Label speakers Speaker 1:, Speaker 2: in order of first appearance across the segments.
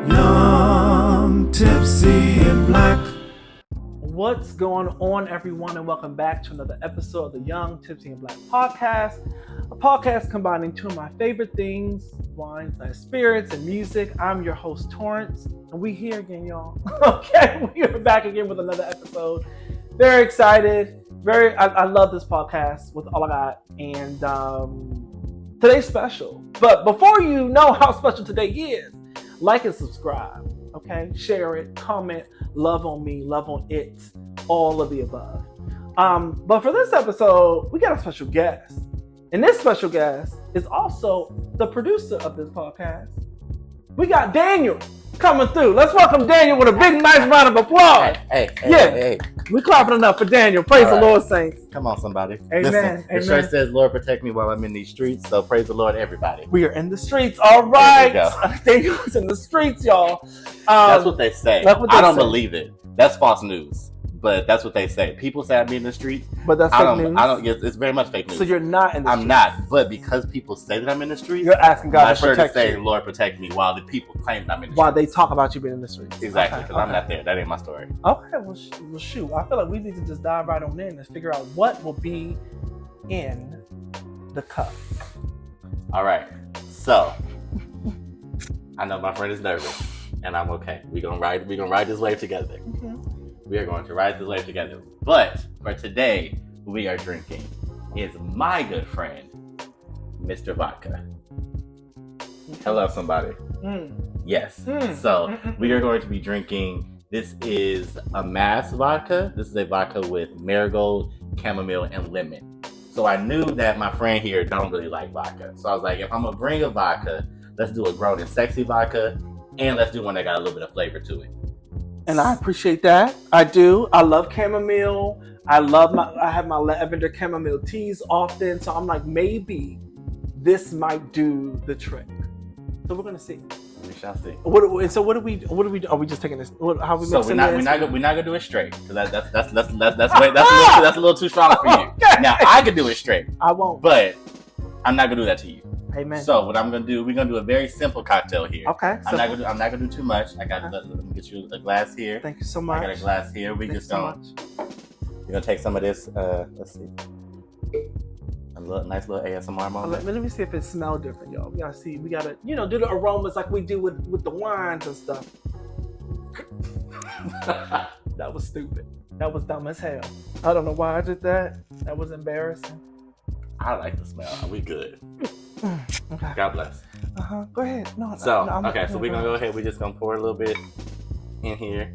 Speaker 1: Young, tipsy, and black.
Speaker 2: What's going on, everyone, and welcome back to another episode of the Young, Tipsy, and Black podcast, a podcast combining two of my favorite things, wines, and spirits, and music. I'm your host, Torrance, and we here again, y'all. Okay, we are back again with another episode. Very excited. I love this podcast with all I got, and today's special. But before you know how special today is, like and subscribe. Okay, share it, comment, love on me, love on it, all of the above. But for this episode, we got a special guest. And this special guest is also the producer of this podcast. We got Daniel coming through. Let's welcome Daniel with a big, nice round of applause.
Speaker 3: Hey.
Speaker 2: We clapping enough for Daniel. Praise the Lord, saints.
Speaker 3: Come on, somebody.
Speaker 2: Amen.
Speaker 3: Listen, the
Speaker 2: Amen.
Speaker 3: shirt says, Lord, protect me while I'm in these streets. So praise the Lord, everybody.
Speaker 2: We are in the streets. All right.
Speaker 3: There we go.
Speaker 2: Daniel's in the streets, y'all.
Speaker 3: That's what they say.
Speaker 2: That's what they
Speaker 3: I don't
Speaker 2: say.
Speaker 3: believe it. That's false news. But that's what they say. People say I'm in the streets.
Speaker 2: But that's fake news.
Speaker 3: It's very much fake news.
Speaker 2: So you're not in the streets.
Speaker 3: I'm not. But because people say that I'm in the streets,
Speaker 2: You're asking God
Speaker 3: my
Speaker 2: to
Speaker 3: shirt
Speaker 2: protect
Speaker 3: is saying,
Speaker 2: you.
Speaker 3: Lord, protect me, while the people claim that I'm in the
Speaker 2: While
Speaker 3: streets.
Speaker 2: they talk about you being in the streets.
Speaker 3: Exactly, because
Speaker 2: Okay,
Speaker 3: I'm not there. That ain't my story.
Speaker 2: Okay, well, shoot. I feel like we need to just dive right on in and figure out what will be in the cup.
Speaker 3: All right. So I know my friend is nervous, and I'm okay. We're gonna ride this wave together.
Speaker 2: Mm-hmm.
Speaker 3: We are going to ride this wave together. But for today, we are drinking is my good friend, Mr. Vodka. Hello, somebody. Yes. So we are going to be drinking. This is a mass vodka. This is a vodka with marigold, chamomile, and lemon. So I knew that my friend here don't really like vodka. So I was like, if I'm gonna bring a vodka, let's do a grown and sexy vodka, and let's do one that got a little bit of flavor to it.
Speaker 2: And I appreciate that. I do. I love chamomile. I have my lavender chamomile teas often. So I'm like, maybe this might do the trick. So we're gonna see.
Speaker 3: We shall see.
Speaker 2: What do we do? Are we just taking this? How we
Speaker 3: So
Speaker 2: mixing
Speaker 3: we're
Speaker 2: this?
Speaker 3: not gonna do it straight because that's a little too strong for you.
Speaker 2: Okay.
Speaker 3: Now I could do it straight,
Speaker 2: I won't.
Speaker 3: but I'm not gonna do that to you.
Speaker 2: Amen.
Speaker 3: So what I'm gonna do, we're gonna do a very simple cocktail here.
Speaker 2: Okay.
Speaker 3: I'm not gonna do too much. Let me get you a glass here.
Speaker 2: Thank you so much.
Speaker 3: I got a glass here. We
Speaker 2: Thanks
Speaker 3: just
Speaker 2: so
Speaker 3: gonna
Speaker 2: much.
Speaker 3: we're gonna take some of this. Let's see, nice little ASMR moment.
Speaker 2: Let me see if it smells different, y'all. We gotta see. We gotta, do the aromas like we do with the wines and stuff. That was stupid. That was dumb as hell. I don't know why I did that. That was embarrassing.
Speaker 3: I like the smell. We good.
Speaker 2: Okay.
Speaker 3: God bless.
Speaker 2: Go ahead. No.
Speaker 3: So
Speaker 2: no,
Speaker 3: okay, so we're gonna go ahead. We're just gonna pour a little bit in here.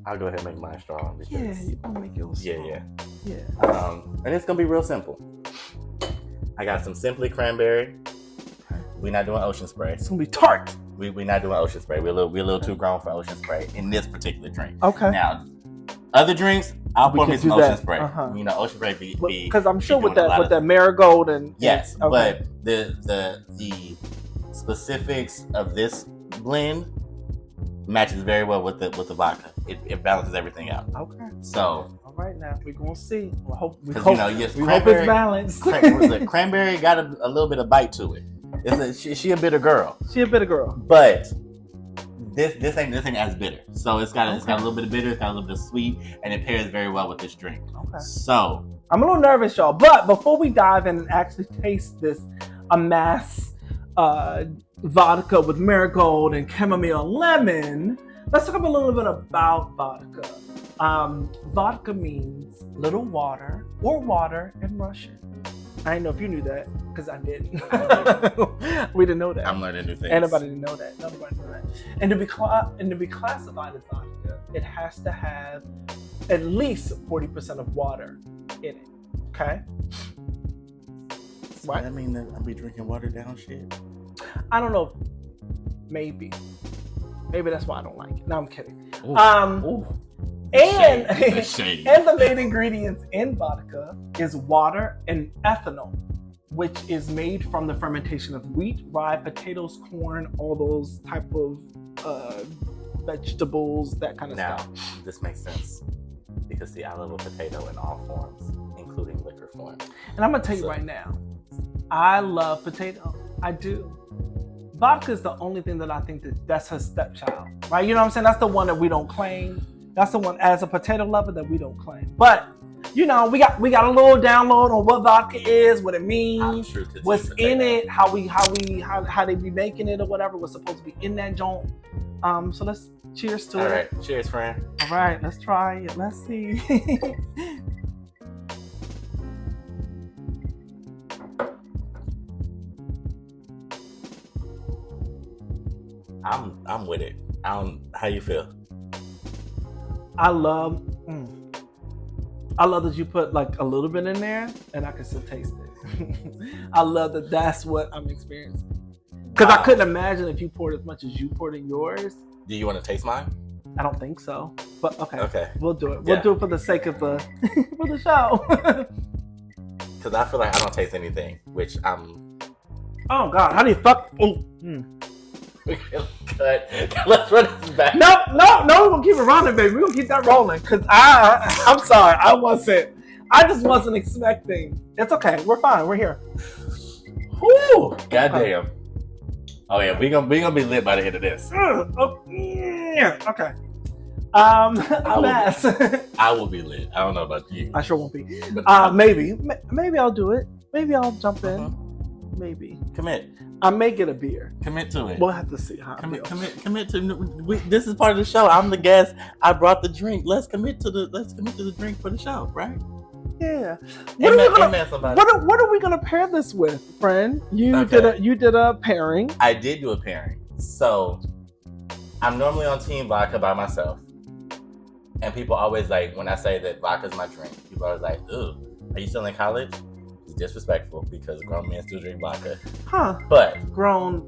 Speaker 3: I'll go ahead and make mine strong. Because,
Speaker 2: Yeah, you want to make yours strong.
Speaker 3: Yeah.
Speaker 2: Yeah.
Speaker 3: And it's gonna be real simple. I got some Simply Cranberry. We're not doing Ocean Spray.
Speaker 2: It's gonna be tart.
Speaker 3: We're not doing Ocean Spray. We're a little too grown for Ocean Spray in this particular drink.
Speaker 2: Okay.
Speaker 3: Now, other drinks, I'll
Speaker 2: We
Speaker 3: pour
Speaker 2: can
Speaker 3: me some
Speaker 2: do
Speaker 3: Ocean
Speaker 2: that.
Speaker 3: Spray.
Speaker 2: Uh-huh.
Speaker 3: Ocean Spray be
Speaker 2: Because I'm sure
Speaker 3: be
Speaker 2: with
Speaker 3: doing a lot
Speaker 2: that
Speaker 3: of-
Speaker 2: marigold and
Speaker 3: Yes,
Speaker 2: okay.
Speaker 3: but the specifics of this blend matches very well with the vodka. It balances everything out.
Speaker 2: Okay.
Speaker 3: So,
Speaker 2: All right, now we're gonna see. We hope
Speaker 3: yes,
Speaker 2: we hope it's balanced.
Speaker 3: cranberry got a little bit of bite to it. She a bitter girl,
Speaker 2: She a bitter girl.
Speaker 3: but this ain't as bitter. So it's got a little bit of bitter, it's got a little bit of sweet, and it pairs very well with this drink.
Speaker 2: Okay.
Speaker 3: So
Speaker 2: I'm a little nervous, y'all. But before we dive in and actually taste this amass vodka with marigold and chamomile and lemon, let's talk a little bit about vodka. Vodka means little water or water in Russian. I didn't know if you knew that because I didn't. We didn't know that.
Speaker 3: I'm learning new things.
Speaker 2: Anybody didn't know that. Nobody knew that. And to be classified as vodka, it has to have at least 40% of water in it. Okay.
Speaker 3: Does that mean that I'll be drinking watered down shit?
Speaker 2: I don't know. Maybe that's why I don't like it. No, I'm kidding.
Speaker 3: Ooh.
Speaker 2: And
Speaker 3: The shade.
Speaker 2: and the main ingredients in vodka is water and ethanol, which is made from the fermentation of wheat, rye, potatoes, corn, all those type of vegetables, that kind of
Speaker 3: Now,
Speaker 2: stuff.
Speaker 3: this makes sense because see, I love a potato in all forms, including liquor form.
Speaker 2: And I'm gonna tell you right now, I love potato. I do. Vodka is the only thing that I think that's her stepchild, right? You know what I'm saying? That's the one that we don't claim. That's the one as a potato lover that we don't claim. But we got a little download on what vodka is, what it means, what's in it, how they be making it or whatever was supposed to be in that joint. So let's cheers to it.
Speaker 3: All right, cheers, friend.
Speaker 2: All right, let's try it. Let's see.
Speaker 3: I'm with it. How you feel?
Speaker 2: I love that you put like a little bit in there and I can still taste it. I love that that's what I'm experiencing. Because I couldn't imagine if you poured as much as you poured in yours.
Speaker 3: Do you want to taste mine?
Speaker 2: I don't think so. But okay. We'll do it.
Speaker 3: Yeah.
Speaker 2: We'll do it for the sake of the for the show.
Speaker 3: Because I feel like I don't taste anything, which I'm...
Speaker 2: Oh God, how do you fuck?
Speaker 3: Let's run this back.
Speaker 2: No, we're gonna keep it rolling, baby. We're gonna keep that rolling. Cause I'm sorry, I just wasn't expecting. It's okay, we're fine, we're here.
Speaker 3: Whew, goddamn. Oh yeah, we gonna be lit by the end of this.
Speaker 2: Okay. I'll pass.
Speaker 3: I will be lit. I don't know about you.
Speaker 2: I sure won't be. Maybe I'll do it. Maybe I'll jump in. Maybe.
Speaker 3: Commit.
Speaker 2: I may get a beer.
Speaker 3: Commit to it.
Speaker 2: We'll have to see how.
Speaker 3: Commit to. This is part of the show. I'm the guest. I brought the drink. Let's commit to the drink for the show, right?
Speaker 2: Yeah.
Speaker 3: What
Speaker 2: are we gonna pair this with, friend? You did a pairing.
Speaker 3: I did do a pairing. So I'm normally on Team Vodka by myself, and people always like when I say that vodka's my drink. People are always like, "Ooh, are you still in college?" It's disrespectful because grown men still drink vodka.
Speaker 2: Huh?
Speaker 3: But
Speaker 2: grown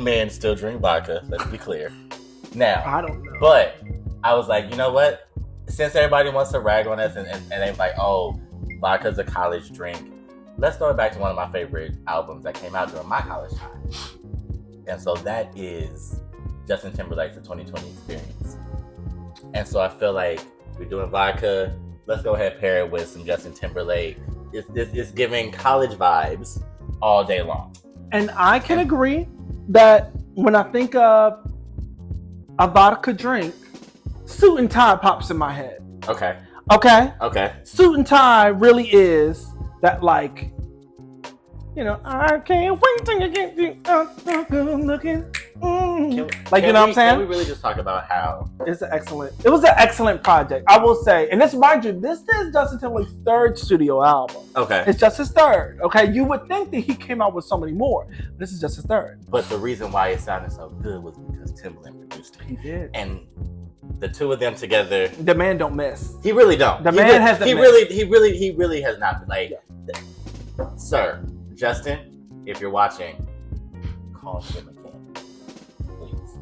Speaker 3: men still drink vodka. Let's be clear. Now
Speaker 2: I don't know.
Speaker 3: But I was like, you know what? Since everybody wants to rag on us and they're like, oh, vodka's a college drink, let's throw it back to one of my favorite albums that came out during my college time. And so that is Justin Timberlake's The 2020 Experience. And so I feel like we're doing vodka. Let's go ahead and pair it with some Justin Timberlake. It's giving college vibes all day long.
Speaker 2: And I can agree that when I think of a vodka drink, suit and tie pops in my head.
Speaker 3: Okay.
Speaker 2: Suit and tie really is that, like, I can't wait till you get good looking. You know what I'm saying?
Speaker 3: Can we really just talk about how
Speaker 2: it was an excellent project, I will say. And this, mind you, this is Justin Timberlake's third studio album.
Speaker 3: Okay.
Speaker 2: It's just his third. Okay. You would think that he came out with so many more. This is just his third.
Speaker 3: But the reason why it sounded so good was because Timberland produced it.
Speaker 2: He did.
Speaker 3: And the two of them together,
Speaker 2: the man don't miss.
Speaker 3: He really don't.
Speaker 2: The man hasn't missed.
Speaker 3: He really has not been like, Sir Justin, if you're watching, call him again, please.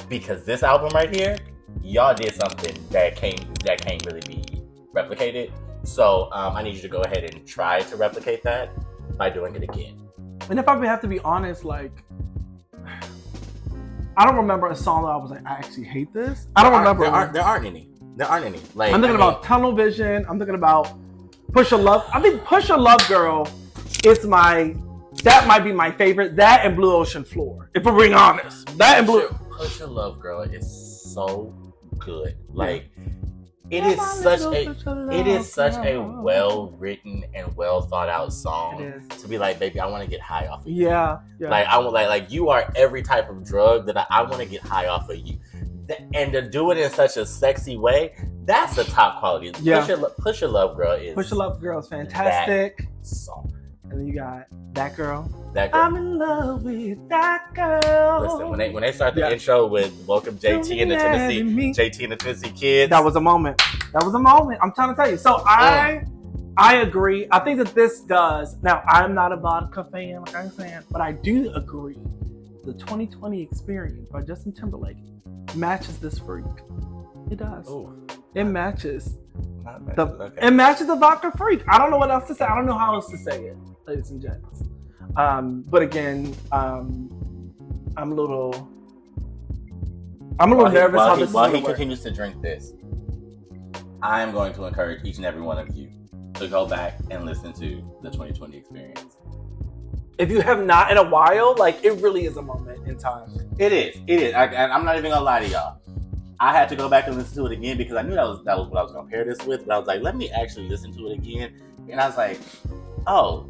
Speaker 3: Because this album right here, y'all did something that can't really be replicated. So I need you to go ahead and try to replicate that by doing it again.
Speaker 2: And if I have to be honest, like, I don't remember a song that I was like, I actually hate this. I don't remember.
Speaker 3: There aren't any. Like,
Speaker 2: I'm thinking about Tunnel Vision. I'm thinking about Push Your Love. I think Push Your Love Girl is that might be my favorite. That and Blue Ocean Floor. If we're being honest. That and
Speaker 3: Push Your Love Girl is so good. Like, it is such a well written and well thought out song to be like, baby, I want to get high off of you.
Speaker 2: Yeah.
Speaker 3: Like I want like you are every type of drug that I want to get high off of you. And to do it in such a sexy way, that's the top quality.
Speaker 2: Yeah.
Speaker 3: Push Your Love Girl
Speaker 2: is fantastic.
Speaker 3: That song.
Speaker 2: And then you got That Girl.
Speaker 3: I'm
Speaker 2: in love with that girl.
Speaker 3: Listen, when they start the intro with welcome JT and the Tennessee Kids.
Speaker 2: That was a moment. I'm trying to tell you. So I agree. I think that this does. Now, I'm not a vodka fan, like I'm saying, but I do agree. The 2020 Experience by Justin Timberlake matches this freak. It does.
Speaker 3: Ooh.
Speaker 2: It matches.
Speaker 3: Okay.
Speaker 2: It matches the vodka freak. I don't know what else to say. I don't know how else to say it, ladies and gents. But again, I'm a little nervous
Speaker 3: while he continues to drink this. I am going to encourage each and every one of you to go back and listen to the 2020 experience.
Speaker 2: If you have not in a while, like, it really is a moment in time.
Speaker 3: It is. I'm not even gonna lie to y'all. I had to go back and listen to it again because I knew that was what I was gonna pair this with. But I was like, let me actually listen to it again. And I was like, oh,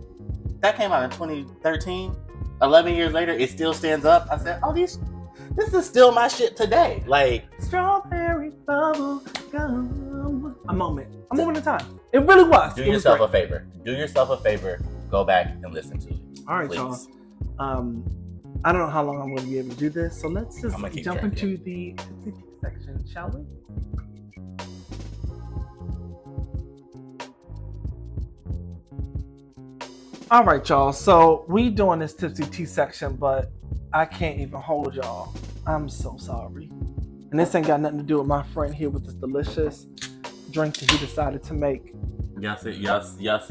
Speaker 3: that came out in 2013. 11 years later, it still stands up. I said, oh, this is still my shit today. Like,
Speaker 2: strawberry bubble gum. A moment in time. It really was.
Speaker 3: Do yourself a favor. Do yourself a favor. Go back and listen to it.
Speaker 2: All right,
Speaker 3: please.
Speaker 2: y'all. I don't know how long I'm going to be able to do this, so let's just jump into the Tipsy section, shall we? All right, y'all. So we doing this Tipsy Tea section, but I can't even hold y'all. I'm so sorry. And this ain't got nothing to do with my friend here with this delicious drink that he decided to make.
Speaker 3: Y'all see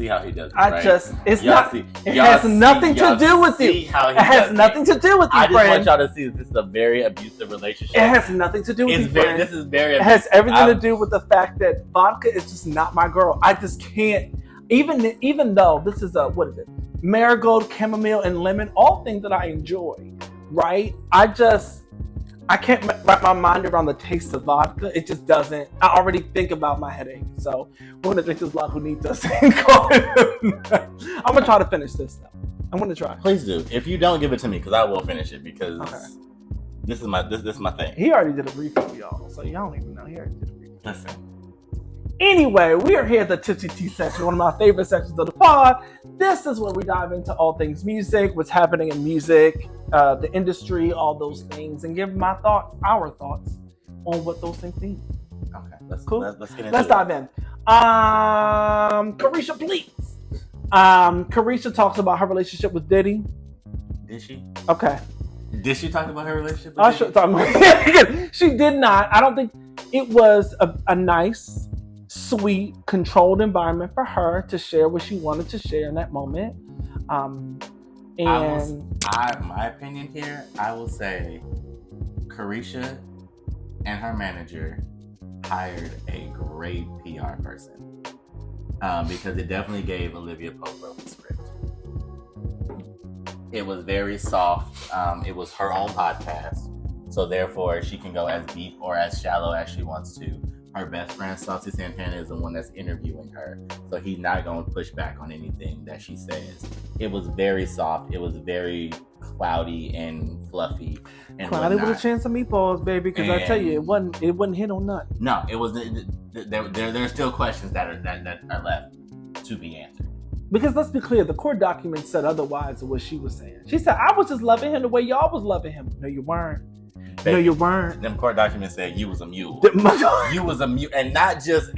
Speaker 3: how he does it,
Speaker 2: right? It has
Speaker 3: nothing
Speaker 2: to do with you. It has nothing to do with you,
Speaker 3: I
Speaker 2: friend.
Speaker 3: just want y'all to see that this is a very abusive relationship.
Speaker 2: It has nothing to do with you, friend.
Speaker 3: This is very.
Speaker 2: It has everything to do with the fact that vodka is just not my girl. I just can't. Even though this is what is it? Marigold, chamomile, and lemon, all things that I enjoy, right? I can't wrap my mind around the taste of vodka. It just doesn't. I already think about my headache. So we're gonna drink this Lagunitas and call it. I'm gonna try to finish this though. I'm gonna try.
Speaker 3: Please do. If you don't, give it to me because I will finish it because this is my thing.
Speaker 2: He already did a refill, y'all. So y'all don't even know. He already did a refill.
Speaker 3: Listen.
Speaker 2: Anyway, we are here at the Tipsy Tea section, one of my favorite sections of the pod. This is where we dive into all things music, what's happening in music, the industry, all those things, and give our thoughts on what those things mean.
Speaker 3: Okay, let's get into it.
Speaker 2: Let's dive in. Carisha, please. Carisha talks about her relationship with Diddy.
Speaker 3: Did she?
Speaker 2: Okay.
Speaker 3: Did she talk about her relationship with
Speaker 2: Diddy? She did not. I don't think it was a nice, sweet, controlled environment for her to share what she wanted to share in that moment.
Speaker 3: My opinion here, I will say Carisha and her manager hired a great PR person because it definitely gave Olivia Pope the script. It was very soft. It was her own podcast, so therefore she can go as deep or as shallow as she wants to. Her best friend, Saucy Santana, is the one that's interviewing her. So he's not going to push back on anything that she says. It was very soft. It was very cloudy and fluffy. And
Speaker 2: cloudy with a chance of meatballs, baby, because I tell you, it wasn't hit on nothing.
Speaker 3: No, it wasn't. There are still questions that are left to be answered.
Speaker 2: Because let's be clear, the court document said otherwise of what she was saying. She said, I was just loving him the way y'all was loving him. No, you weren't.
Speaker 3: Baby,
Speaker 2: no, you weren't.
Speaker 3: Them court documents said you was a mule. You was a mule, and not just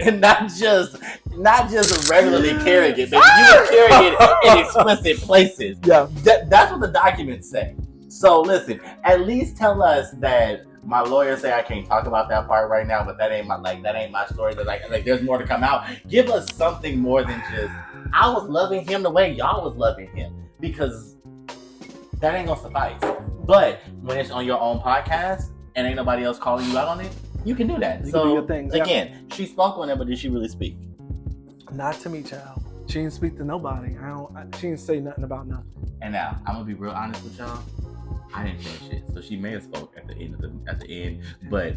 Speaker 3: regularly carrying it, but you were carrying it in explicit places.
Speaker 2: Yeah,
Speaker 3: that's what the documents say. So listen, at least tell us that my lawyers say I can't talk about that part right now, but that ain't my story. That like there's more to come out. Give us something more than just I was loving him the way y'all was loving him, because that ain't gonna suffice. But when it's on your own podcast and ain't nobody else calling you out on it, you can do that.
Speaker 2: You
Speaker 3: so
Speaker 2: can do your things.
Speaker 3: Again, she spoke on it, but did she really speak?
Speaker 2: Not to me, child. She didn't speak to nobody. She didn't say nothing about nothing.
Speaker 3: And now I'm gonna be real honest with y'all. I didn't finish it, so she may have spoke at the end. But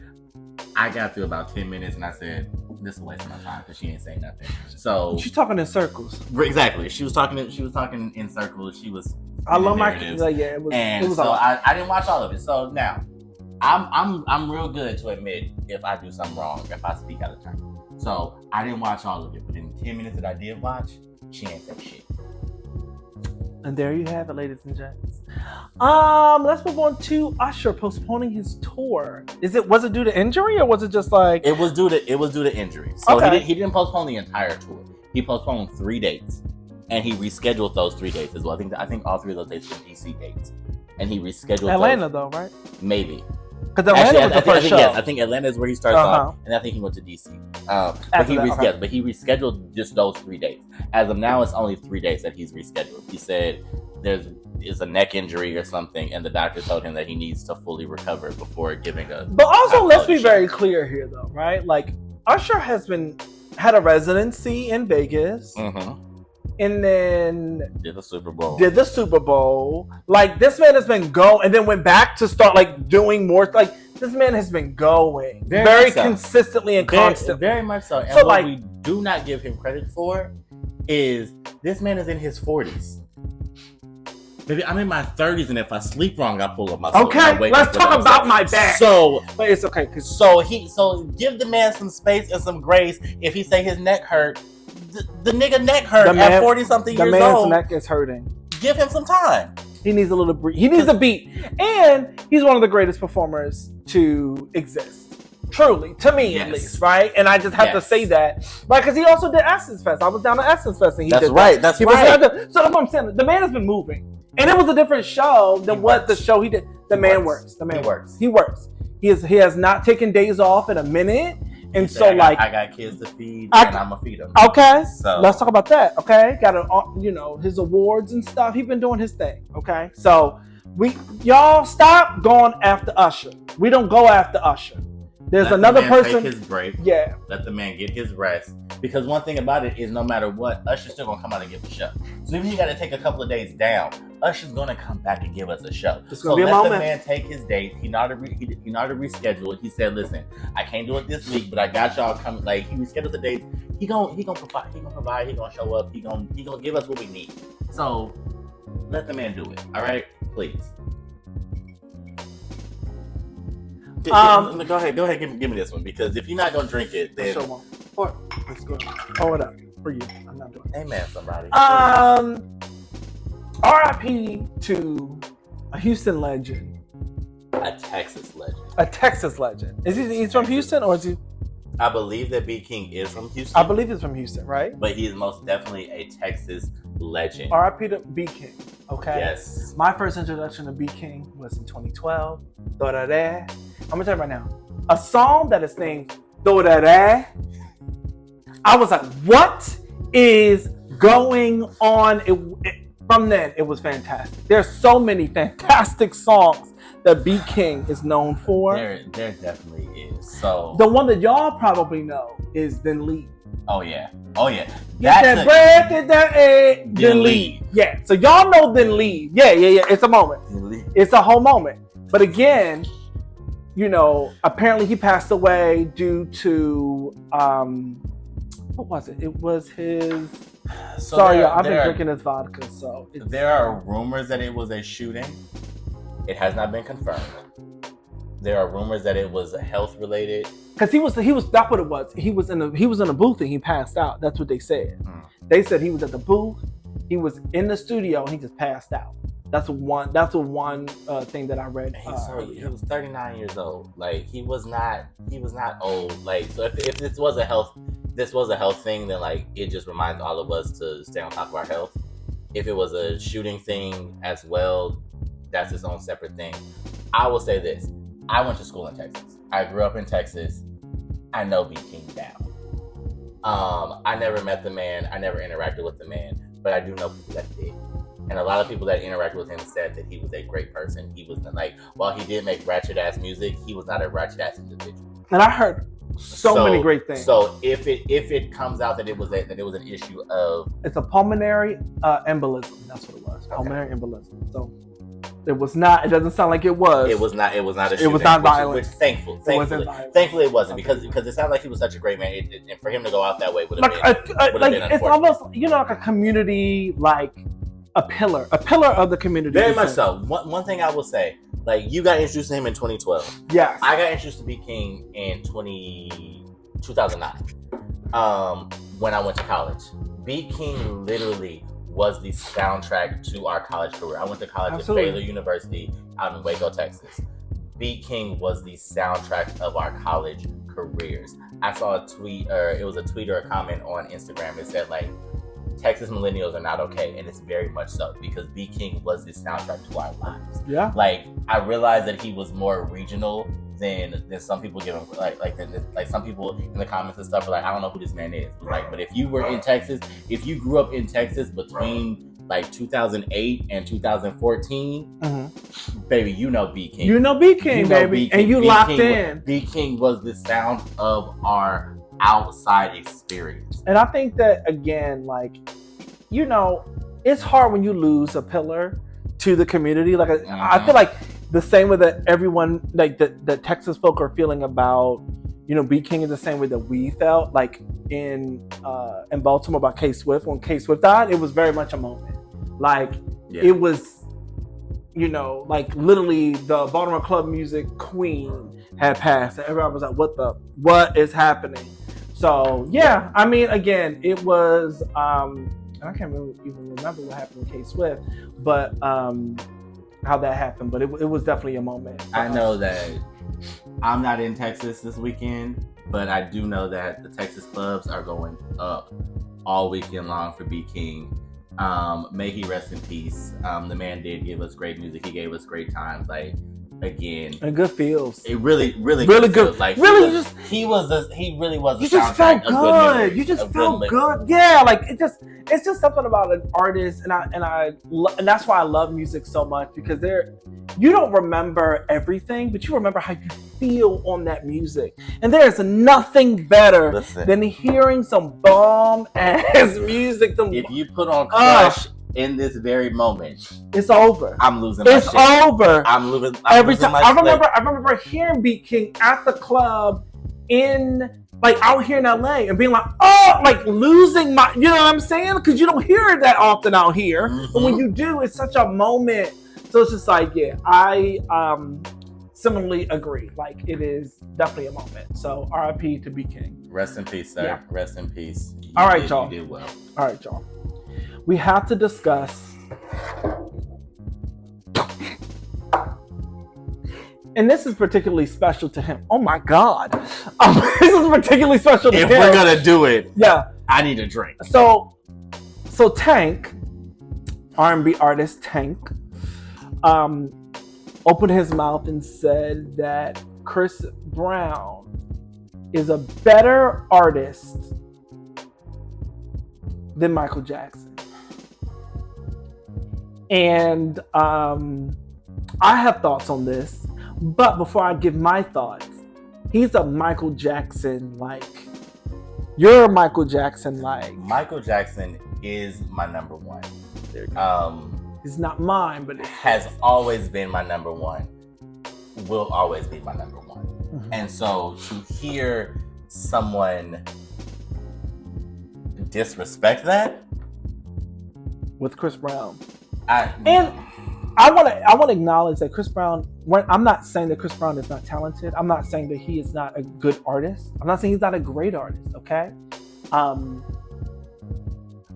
Speaker 3: I got through about 10 minutes and I said, "This is a waste of my time," because she ain't saying nothing. So
Speaker 2: she's talking in circles.
Speaker 3: Exactly. She was talking in circles. She was.
Speaker 2: I love my
Speaker 3: it was so I didn't watch all of it. So now I'm real good to admit if I do something wrong, if I speak out of turn. So I didn't watch all of it, but in the 10 minutes that I did watch, she ain't say shit.
Speaker 2: And there you have it, ladies and gents. Let's move on to Usher postponing his tour. Was it due to injury or was it just like
Speaker 3: it was due to injury? So
Speaker 2: okay.
Speaker 3: he didn't postpone the entire tour. He postponed 3 dates. And he rescheduled those 3 dates as well. I think all 3 of those dates were DC dates. And he rescheduled
Speaker 2: Atlanta though, right?
Speaker 3: Maybe.
Speaker 2: Because Atlanta was the first show.
Speaker 3: Yes, I think Atlanta is where he starts off, and I think he went to DC. But he rescheduled just those 3 dates. As of now, it's only 3 dates that he's rescheduled. He said is a neck injury or something, and the doctor told him that he needs to fully recover before giving a.
Speaker 2: But also, let's be very clear here, though, right? Like Usher has been had a residency in Vegas, and then
Speaker 3: did the Super Bowl.
Speaker 2: Like, this man has been going, and then went back to start like doing more. Like, this man has been going very consistently and constantly.
Speaker 3: Very much so. And
Speaker 2: so,
Speaker 3: what we do not give him credit for is this man is in his 40s. Baby, I'm in my 30s, and if I sleep wrong, I pull up my soul.
Speaker 2: Okay, let's talk about my back.
Speaker 3: So,
Speaker 2: but it's okay.
Speaker 3: So give the man some space and some grace. If he say his neck hurt, the nigga neck hurt at 40 something years old.
Speaker 2: The man's neck is hurting.
Speaker 3: Give him some time.
Speaker 2: He needs a little breathe. He needs a beat, and he's one of the greatest performers to exist. Truly, to me at least, right? And I just have to say that, right? Because he also did Essence Fest. I was down at Essence Fest, and he did that.
Speaker 3: That's right.
Speaker 2: So that's what I'm saying. The man has been moving, and it was a different show than the show he did. The man works. He works. He has not taken days off in a minute, and
Speaker 3: I got kids to feed, and I'm gonna feed them.
Speaker 2: Okay, so let's talk about that. Okay, got his awards and stuff. He's been doing his thing. Okay, so y'all stop going after Usher. We don't go after Usher. There's another person.
Speaker 3: Take his break.
Speaker 2: Yeah.
Speaker 3: Let the man get his rest. Because one thing about it is, no matter what, Usher's still gonna come out and give a show. So even if you got to take a couple of days down, Usher's gonna come back and give us a show.
Speaker 2: So let the
Speaker 3: man take his dates. He know how to reschedule it. He said, "Listen, I can't do it this week, but I got y'all coming." Like, he rescheduled the dates. He gonna provide. He gonna show up. He gonna give us what we need. So let the man do it. All right, please. Go ahead, give me this one, because if you're not gonna drink it, then
Speaker 2: let's go. Oh, what up for you? I'm not doing it.
Speaker 3: Amen, somebody.
Speaker 2: R.I.P. to a Houston legend,
Speaker 3: a Texas legend.
Speaker 2: Is he's from Houston, or is he?
Speaker 3: I believe that B King is from Houston.
Speaker 2: I believe he's from Houston, right?
Speaker 3: But he is most definitely a Texas legend.
Speaker 2: R.I.P. to B King. Okay.
Speaker 3: Yes.
Speaker 2: My first introduction to B King was in 2012. I'm gonna tell you right now, a song that is named Dorare. I was like, what is going on? From then, it was fantastic. There's so many fantastic songs that B King is known for.
Speaker 3: There definitely is. So
Speaker 2: the one that y'all probably know is Then Leave.
Speaker 3: Oh yeah.
Speaker 2: Get that breath, get that egg, then leave. Yeah. So y'all know Then Leave. Yeah. It's a moment. It's a whole moment. But again, apparently he passed away due to what was it? It was his. Sorry, I've been drinking this vodka, so.
Speaker 3: There are rumors that it was a shooting. It has not been confirmed. There are rumors that it was health related.
Speaker 2: Because he was. That's what it was. He was in a booth and he passed out. That's what they said. They said he was at the booth. He was in the studio and he just passed out. That's one thing that I read.
Speaker 3: He was 39 years old. Like, he was not old. Like, so if this was a health thing, then like it just reminds all of us to stay on top of our health. If it was a shooting thing as well, that's its own separate thing. I will say this: I went to school in Texas. I grew up in Texas. I know B King down. I never met the man. I never interacted with the man, but I do know people that did. And a lot of people that interacted with him said that he was a great person. He was while he did make ratchet ass music, he was not a ratchet ass individual.
Speaker 2: And I heard so many great things.
Speaker 3: So if it comes out that it was an issue of,
Speaker 2: it's a pulmonary embolism. That's what it was. Okay. Pulmonary embolism. So it was not. It doesn't sound like it was.
Speaker 3: It was not a shooting.
Speaker 2: It was not violent.
Speaker 3: Which thankfully it wasn't, because it sounded like he was such a great man. And for him to go out that way would have been unfortunate.
Speaker 2: It's almost like a community, like a pillar of the community.
Speaker 3: Very much so. One thing I will say, like, you got introduced to him in 2012.
Speaker 2: Yes.
Speaker 3: I got introduced to B King in 2009. When I went to college. B King literally was the soundtrack to our college career. I went to college at Baylor University out in Waco, Texas. B King was the soundtrack of our college careers. I saw a tweet, or it was a tweet or a comment on Instagram that said, like, Texas millennials are not okay, and it's very much so, because B King was the soundtrack to our lives.
Speaker 2: Yeah.
Speaker 3: Like, I realized that he was more regional than some people give him, like some people in the comments and stuff are like, I don't know who this man is. But if you were in Texas, if you grew up in Texas between like 2008 and 2014, baby, you know B King.
Speaker 2: You know B King, baby, and you locked in.
Speaker 3: B King was the sound of our outside experience.
Speaker 2: And I think that, again, like, you know, it's hard when you lose a pillar to the community. Like, I feel like the same way that everyone, like, the Texas folk are feeling about, you know, B King is the same way that we felt, like, in Baltimore about K-Swift. When K-Swift died, it was very much a moment. Like, it was, you know, like, literally the Baltimore club music queen had passed. And everyone was like, what is happening? So, yeah, I mean, again, it was, I can't even remember what happened with K-Swift, but how that happened. But it was definitely a moment.
Speaker 3: I know that I'm not in Texas this weekend, but I do know that the Texas clubs are going up all weekend long for B King. May he rest in peace. The man did give us great music. He gave us great times. Like, again,
Speaker 2: and good feels.
Speaker 3: It really good. Like,
Speaker 2: really,
Speaker 3: he really was.
Speaker 2: You just felt good. You just felt good. Yeah, like it's just something about an artist, and that's why I love music so much, because you don't remember everything, but you remember how you feel on that music. And there is nothing better than hearing some bomb ass music.
Speaker 3: If you put on Crush in this very moment,
Speaker 2: it's over.
Speaker 3: I'm losing my shit.
Speaker 2: It's over.
Speaker 3: I'm losing
Speaker 2: every time. I remember hearing Beat King at the club out here in LA and being like, oh, like losing my, you know what I'm saying? Because you don't hear it that often out here. But when you do, it's such a moment. So it's just like, yeah, I similarly agree. Like, it is definitely a moment. So RIP to Beat King.
Speaker 3: Rest in peace, sir. Yeah. Rest in peace.
Speaker 2: All right, y'all.
Speaker 3: You did well.
Speaker 2: All right, y'all. We have to discuss, and this is particularly special to him. Oh my God. This is particularly special to him.
Speaker 3: If we're going to do it,
Speaker 2: yeah,
Speaker 3: I need a drink.
Speaker 2: So Tank, R&B artist Tank, opened his mouth and said that Chris Brown is a better artist than Michael Jackson. And I have thoughts on this, but before I give my thoughts, he's a Michael Jackson-like. You're a Michael Jackson-like.
Speaker 3: Michael Jackson is my number one.
Speaker 2: It's not mine, but it
Speaker 3: has always been my number one. Will always be my number one. Mm-hmm. And so to hear someone disrespect that
Speaker 2: with Chris Brown.
Speaker 3: I
Speaker 2: want to acknowledge that Chris Brown, I'm not saying that Chris Brown is not talented. I'm not saying that he is not a good artist. I'm not saying he's not a great artist, okay?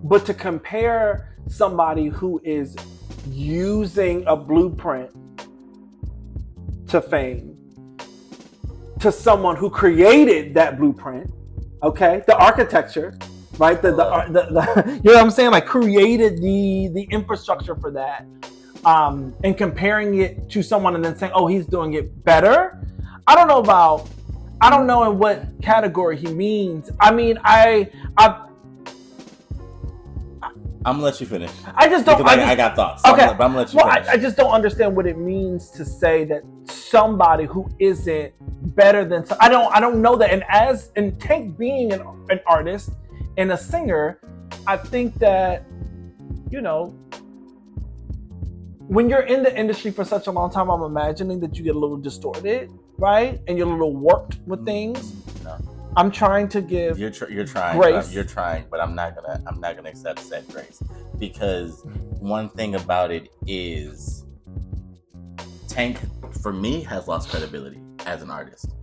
Speaker 2: But to compare somebody who is using a blueprint to fame to someone who created that blueprint, okay? The architecture, right? The you know what I'm saying? Like, created the infrastructure for that. And comparing it to someone and then saying, oh, he's doing it better. I don't know in what category he means. I mean, I'm
Speaker 3: gonna let you finish.
Speaker 2: I just don't.
Speaker 3: I got thoughts. So
Speaker 2: okay,
Speaker 3: I'm gonna let you finish.
Speaker 2: I just don't understand what it means to say that somebody who isn't better than. I don't know that. And Tank being an artist and a singer, I think that, you know, when you're in the industry for such a long time, I'm imagining that you get a little distorted, right? And you're a little warped with things.
Speaker 3: No.
Speaker 2: I'm trying to give
Speaker 3: you're trying
Speaker 2: grace.
Speaker 3: You're trying, but I'm not gonna accept said grace, because one thing about it is Tank, for me, has lost credibility as an artist.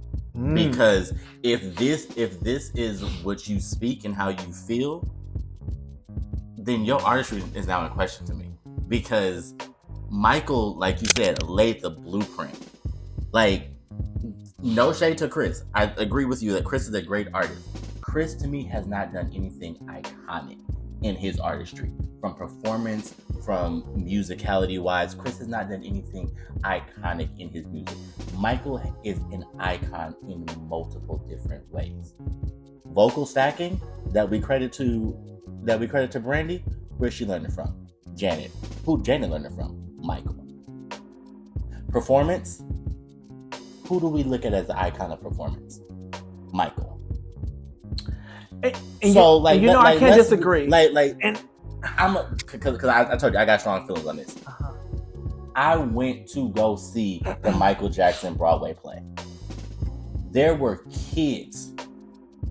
Speaker 3: Because if this is what you speak and how you feel, then your artistry is now in question to me. Because Michael, like you said, laid the blueprint. Like, no shade to Chris. I agree with you that Chris is a great artist. Chris, to me, has not done anything iconic in his artistry. From performance, from musicality-wise, Chris has not done anything iconic in his music. Michael is an icon in multiple different ways. Vocal stacking that we credit to Brandy, where's she learning from? Janet. Who Janet learned it from? Michael. Performance, who do we look at as the icon of performance? Michael.
Speaker 2: And I can't disagree.
Speaker 3: And because I told you I got strong feelings on this.
Speaker 2: Uh-huh.
Speaker 3: I went to go see the Michael Jackson Broadway play. There were kids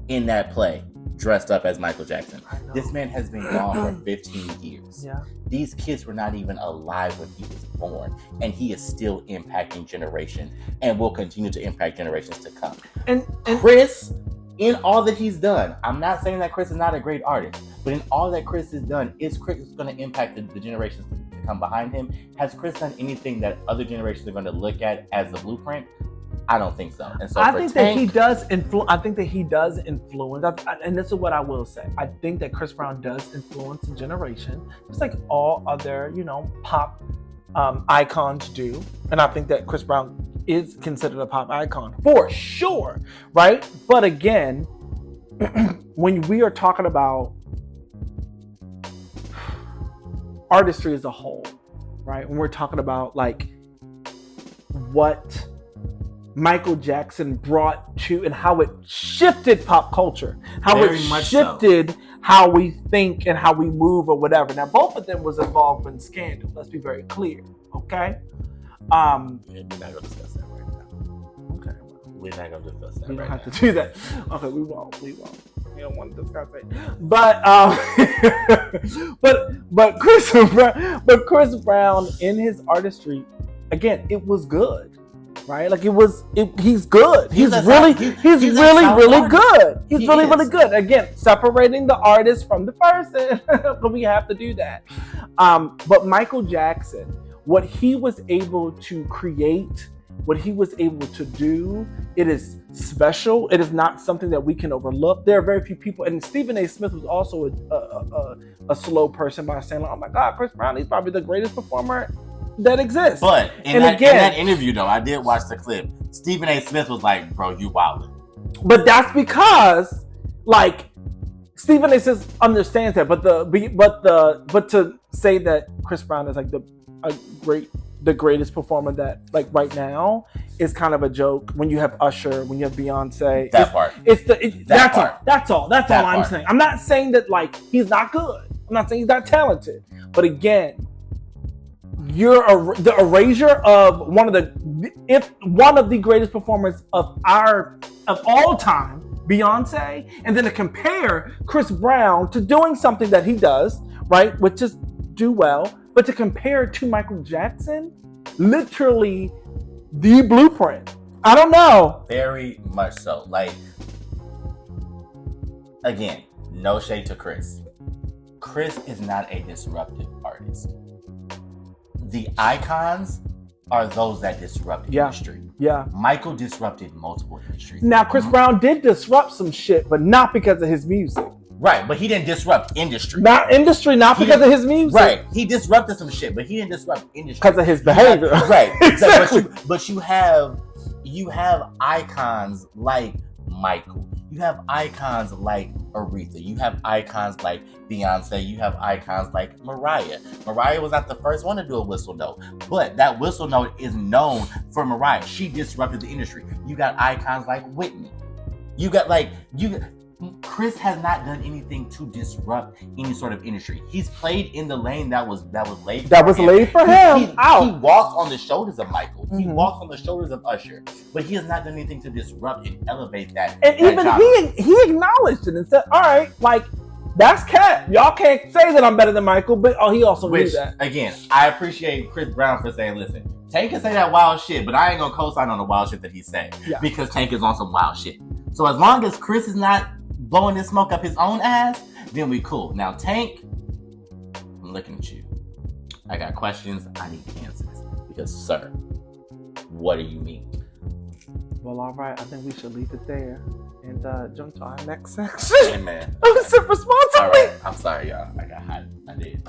Speaker 3: in that play dressed up as Michael Jackson. This man has been gone for 15 years.
Speaker 2: Yeah. These
Speaker 3: kids were not even alive when he was born, and he is still impacting generations and will continue to impact generations to come. And Chris, in all that he's done, I'm not saying that Chris is not a great artist, but in all that Chris has done, is Chris going to impact the generations to come behind him? Has Chris done anything that other generations are going to look at as the blueprint? I don't think so. And so
Speaker 2: I think that he does influence. I think that he does influence, and this is what I will say. I think that Chris Brown does influence a generation, just like all other, pop icons do. And I think that Chris Brown is considered a pop icon for sure, right? But again, when we are talking about artistry as a whole, right? When we're talking about like what Michael Jackson brought to and how it shifted pop culture, how it shifted how we think and how we move or whatever. Now, both of them was involved in scandal. Let's be very clear, okay?
Speaker 3: We're not going to discuss that right now.
Speaker 2: Okay.
Speaker 3: We're not going to discuss that.
Speaker 2: We don't
Speaker 3: right
Speaker 2: have
Speaker 3: now.
Speaker 2: to do that. Okay, we won't. We don't want to discuss it. But but Chris Brown in his artistry, again, it was good. Right, like he's good. He's really good. He's really good. Again, separating the artist from the person, but we have to do that. But Michael Jackson, what he was able to create, what he was able to do, it is special. It is not something that we can overlook. There are very few people, and Stephen A. Smith was also a slow person by saying, "Oh my God, Chris Brown, he's probably the greatest performer that exists."
Speaker 3: But in that interview, though, I did watch the clip. Stephen A. Smith was like, "Bro, you wildin'."
Speaker 2: But that's because, like, Stephen A. Smith understands that. But to say that Chris Brown is like the greatest performer that like right now is kind of a joke. When you have Usher, when you have Beyonce, that's all I'm saying. I'm not saying that like he's not good. I'm not saying he's not talented. But again, the erasure of one of the greatest performers of all time, Beyonce, and then to compare Chris Brown to doing something that he does, right, which is do well, but to compare to Michael Jackson, literally the blueprint. I don't know.
Speaker 3: Very much so. Like, again, no shade to Chris. Chris is not a disruptive artist. The icons are those that disrupt industry.
Speaker 2: Yeah.
Speaker 3: Michael disrupted multiple industries.
Speaker 2: Now, Chris Brown did disrupt some shit, but not because of his music.
Speaker 3: Right, but he didn't disrupt industry.
Speaker 2: Not because of his music.
Speaker 3: Right, he disrupted some shit, but he didn't disrupt industry
Speaker 2: because of his behavior.
Speaker 3: Right,
Speaker 2: exactly.
Speaker 3: But you have icons like Michael. You have icons like Aretha. You have icons like Beyonce. You have icons like Mariah. Mariah was not the first one to do a whistle note, but that whistle note is known for Mariah. She disrupted the industry. You got icons like Whitney. Chris has not done anything to disrupt any sort of industry. He's played in the lane that was laid for him. He walks on the shoulders of Michael. Mm-hmm. He walks on the shoulders of Usher. But he has not done anything to disrupt and elevate that.
Speaker 2: And even he acknowledged it and said, all right, like, that's cat. Y'all can't say that I'm better than Michael, but he also knew that.
Speaker 3: Again, I appreciate Chris Brown for saying, listen, Tank can say that wild shit, but I ain't gonna co-sign on the wild shit that he's saying. Yeah. Because Tank is on some wild shit. So as long as Chris is not blowing this smoke up his own ass, then we cool. Now, Tank, I'm looking at you. I got questions. I need answers. Because, sir, what do you mean?
Speaker 2: Well, all right. I think we should leave it there and jump to our next section.
Speaker 3: Amen.
Speaker 2: Sip responsibly.
Speaker 3: All right. I'm sorry, y'all. I got hot. I did.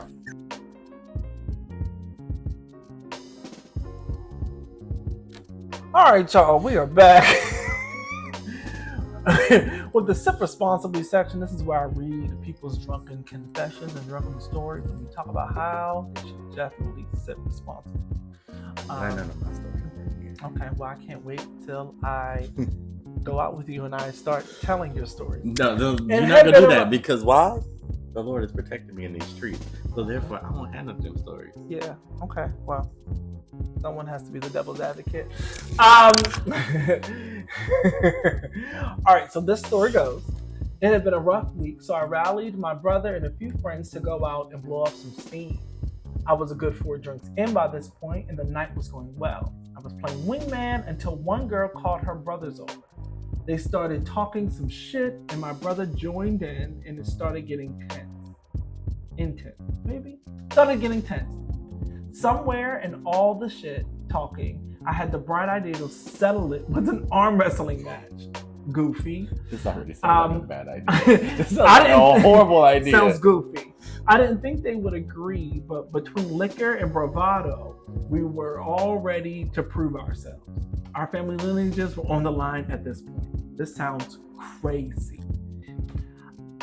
Speaker 2: All right, y'all. We are back. With the Sip Responsibly section, this is where I read people's drunken confessions and drunken stories, and we talk about how they should definitely sip responsibly.
Speaker 3: I know my story.
Speaker 2: Okay, well, I can't wait till I go out with you and I start telling your stories.
Speaker 3: No, you're
Speaker 2: And
Speaker 3: not gonna do
Speaker 2: have
Speaker 3: that
Speaker 2: been
Speaker 3: because why? The Lord is protecting me in these streets, so therefore I won't have no them stories.
Speaker 2: Yeah. Okay. Well, someone has to be the devil's advocate. All right. So this story goes. It had been a rough week, so I rallied my brother and a few friends to go out and blow off some steam. I was a good 4 drinks in by this point, and the night was going well. I was playing wingman until one girl called her brothers over. They started talking some shit, and my brother joined in, and it started getting Started getting tense. Somewhere in all the shit talking, I had the bright idea to settle it with an arm wrestling match. Goofy.
Speaker 3: This already sounds like a bad idea. This sounds
Speaker 2: like
Speaker 3: a horrible idea.
Speaker 2: Sounds goofy. I didn't think they would agree, but between liquor and bravado, we were all ready to prove ourselves. Our family lineages were on the line at this point. This sounds crazy.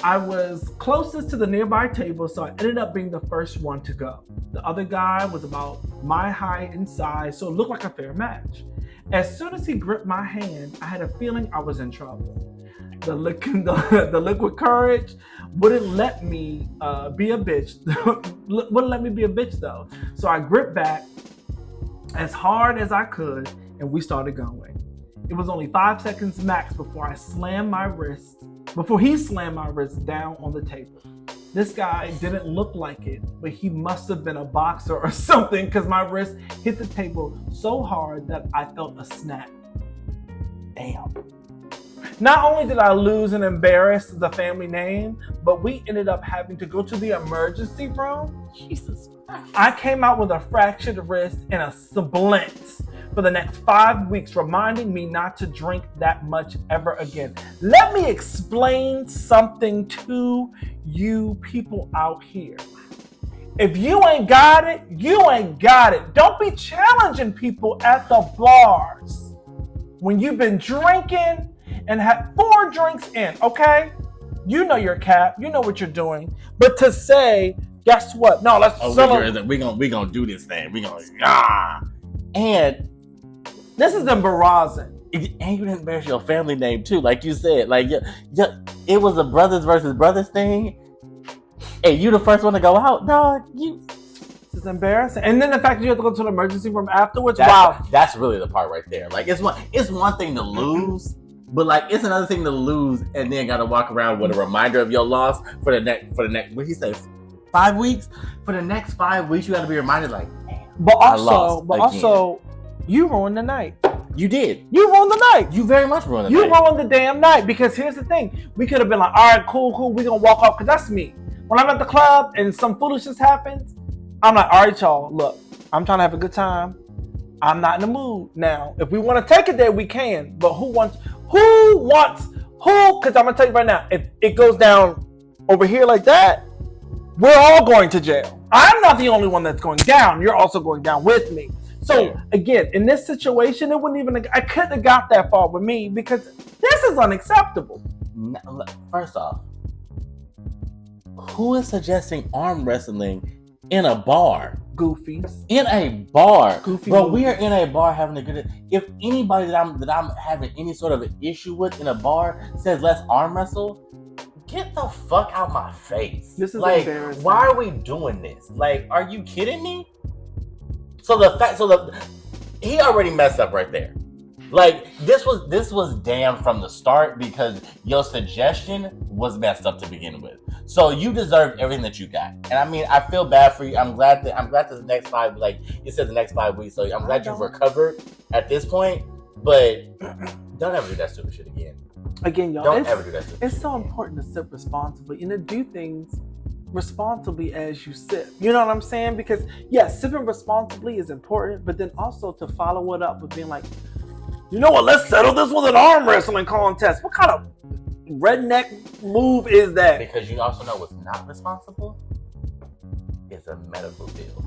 Speaker 2: I was closest to the nearby table, so I ended up being the first one to go. The other guy was about my height and size, so it looked like a fair match. As soon as he gripped my hand, I had a feeling I was in trouble. The liquid courage wouldn't let me be a bitch. Wouldn't let me be a bitch though. So I gripped back as hard as I could, and we started going. It was only 5 seconds max before he slammed my wrist down on the table. This guy didn't look like it, but he must have been a boxer or something because my wrist hit the table so hard that I felt a snap. Damn. Not only did I lose and embarrass the family name, but we ended up having to go to the emergency room. Jesus Christ. I came out with a fractured wrist and a splint for the next 5 weeks, reminding me not to drink that much ever again. Let me explain something to you people out here. If you ain't got it, you ain't got it. Don't be challenging people at the bars when you've been drinking and had 4 drinks in, okay? You know your cap, you know what you're doing. But to say, guess what? No, let's
Speaker 3: we gonna do this thing. We gonna and
Speaker 2: this is embarrassing.
Speaker 3: And you didn't embarrass your family name too, like you said. Like it was a brothers versus brothers thing. And you the first one to go out? No, you.
Speaker 2: This is embarrassing. And then the fact that you have to go to the emergency room afterwards. Wow,
Speaker 3: that's really the part right there. Like it's one thing to lose, but like it's another thing to lose and then got to walk around with a reminder of your loss for the next. What did he say? 5 weeks. For the next 5 weeks, you got to be reminded. Like,
Speaker 2: but also, you ruined the night.
Speaker 3: You did.
Speaker 2: You ruined the night.
Speaker 3: You very much ruined the night.
Speaker 2: You ruined the damn night because here's the thing. We could have been like, all right, cool. We gonna walk off because that's me. When I'm at the club and some foolishness happens, I'm like, all right, y'all, look, I'm trying to have a good time. I'm not in the mood now. If we want to take it there, we can. But who? Because I'm going to tell you right now, if it goes down over here like that, we're all going to jail. I'm not the only one that's going down. You're also going down with me. So again, in this situation, I couldn't have got that far with me because this is unacceptable.
Speaker 3: First off, who is suggesting arm wrestling in a bar?
Speaker 2: Goofies.
Speaker 3: In a bar.
Speaker 2: Goofy
Speaker 3: Bro,
Speaker 2: movies.
Speaker 3: we are in a bar having a good. If anybody that I'm having any sort of an issue with in a bar says let's arm wrestle, get the fuck out my face.
Speaker 2: This is
Speaker 3: like,
Speaker 2: embarrassing.
Speaker 3: why are we doing this? Like, are you kidding me? He already messed up right there. Like, this was damn from the start because your suggestion was messed up to begin with. So you deserve everything that you got. And I mean, I feel bad for you. I'm glad that the next 5, like it says the next 5 weeks. So I'm glad you've recovered at this point. But don't ever do that stupid shit again.
Speaker 2: Again, y'all,
Speaker 3: Don't ever do that stupid shit
Speaker 2: it's so
Speaker 3: again.
Speaker 2: important to sip responsibly and to do things responsibly as you sip. You know what I'm saying? Because yes, sipping responsibly is important, but then also to follow it up with being like, you know what, let's settle this with an arm wrestling contest. What kind of redneck move is that?
Speaker 3: Because you also know what's not responsible is a medical bill.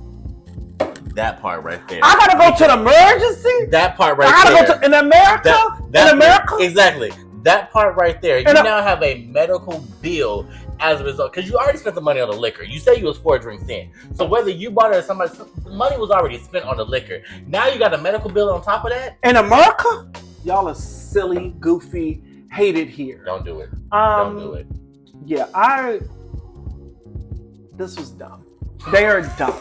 Speaker 3: That part right there.
Speaker 2: I gotta go to the emergency?
Speaker 3: That part right there.
Speaker 2: I gotta go to in America? In America?
Speaker 3: Exactly. That part right there. You now have a medical bill as a result. Because you already spent the money on the liquor. You say you was 4 drinks in. So whether you bought it or somebody, the money was already spent on the liquor. Now you got a medical bill on top of that?
Speaker 2: In America? Y'all are silly, goofy, hate it here.
Speaker 3: Don't do it. Don't do it.
Speaker 2: Yeah, this was dumb. They are dumb.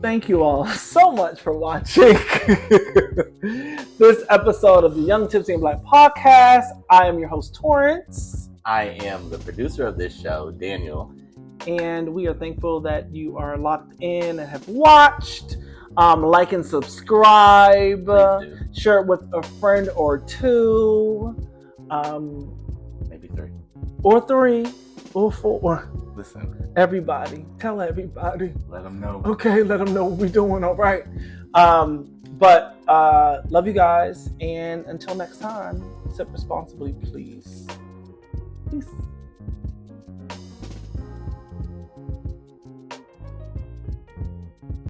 Speaker 2: Thank you all so much for watching this episode of the Young Tipsy and Black podcast. I am your host, Torrance.
Speaker 3: I am the producer of this show, Daniel.
Speaker 2: And we are thankful that you are locked in and have watched. Like and subscribe.
Speaker 3: Please do.
Speaker 2: Share it with a friend or two.
Speaker 3: Maybe 3.
Speaker 2: Or 3. Or 4.
Speaker 3: Listen.
Speaker 2: Everybody. Tell everybody.
Speaker 3: Let them know.
Speaker 2: Okay, let them know what we're doing, all right. But love you guys. And until next time, sip responsibly, please. Peace.